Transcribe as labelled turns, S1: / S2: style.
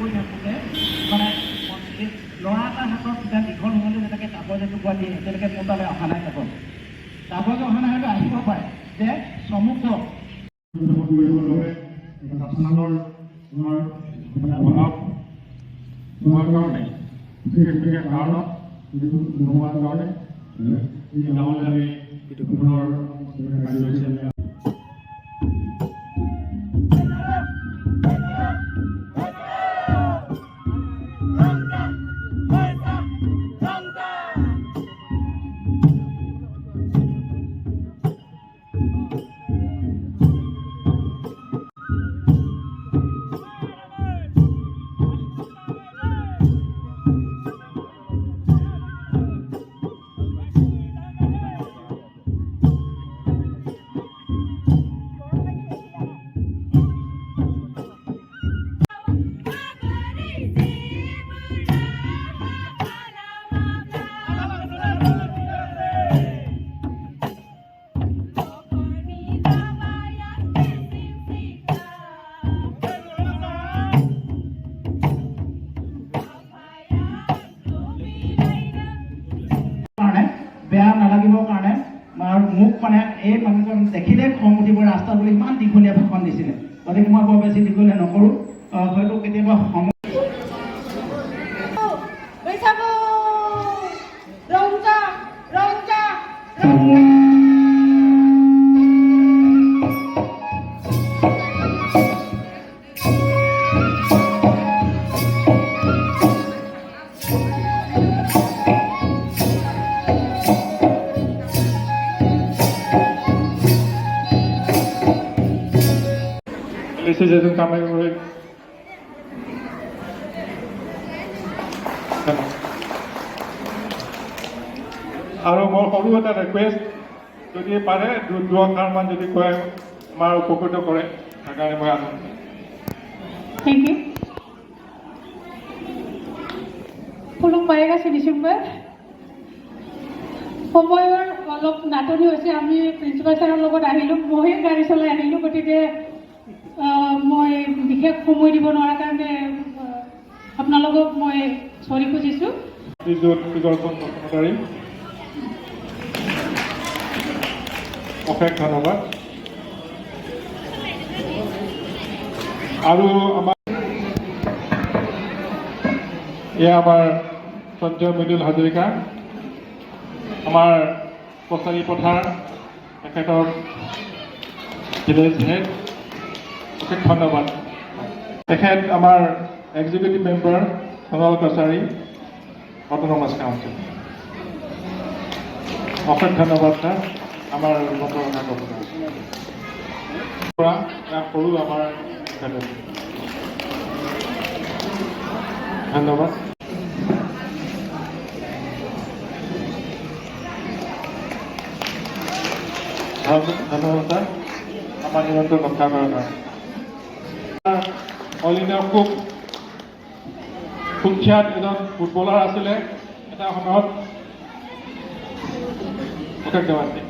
S1: কৰি থাকোঁতে মানে ল'ৰা এটাৰ হাতত তেতিয়া দীঘল হ'লে যেনেকৈ কাগজ এটুকুৰা দিয়ে এতিয়ালৈকে মোৰ তালৈ অহা নাই কাগজ অহা নাই হয়তো আহিব পাৰে যে চমুকক বেয়া নালাগিবৰ কাৰণে মোক মানে এই মানুহজন দেখিলে খং উঠিব ৰাস্তাত বুলি ইমান দীঘলীয়া ভাষণ দিছিলে গতিকে মই বৰ বেছি দীঘলীয়া নকৰোঁ হয়তো কেতিয়াবা সময়
S2: Ese ya es un cambio de আৰু মোৰ সৰু এটা ৰিকুৱেষ্ট যদি পাৰে দুআষাৰমান যদি কয় আমাৰ উপকৃত কৰে তাৰ কাৰণে মই আনন্দ
S3: Thank you. Pulong payaga si December. সময়ৰ অলপ নাটনি হৈছে আমি প্ৰিন্সিপাল ছাৰৰ লগত আহিলোঁ ময়ে গাড়ী চলাই আহিলোঁ গতিকে মই বিশেষ সময় দিব নোৱাৰাৰ কাৰণে আপোনালোকক মই চৰি খুজিছোঁ
S2: অশেষ ধন্যবাদ আৰু এয়া আমাৰ সঞ্জয় মৃদুল হাজৰিকা আমাৰ কছাৰী পথাৰ তেখেতৰ ভিলেজ হেড অশেষ ধন্যবাদ তেখেত আমাৰ executive member Sonowal Kachari autonomous council অশেষ ধন্যবাদ ছাৰ আমাৰ মতৰ কথা ক'বলৈ সৰু আমাৰ ধন্যবাদ ধন্যবাদ ছাৰ আমাৰ নিমন্ত্ৰণ ৰক্ষা কৰাৰ কাৰণে অল ইণ্ডিয়া খুব সুখ্যাত এজন ফুটবলাৰ আছিলে এটা সময়ত অশেষ ধন্যবাদ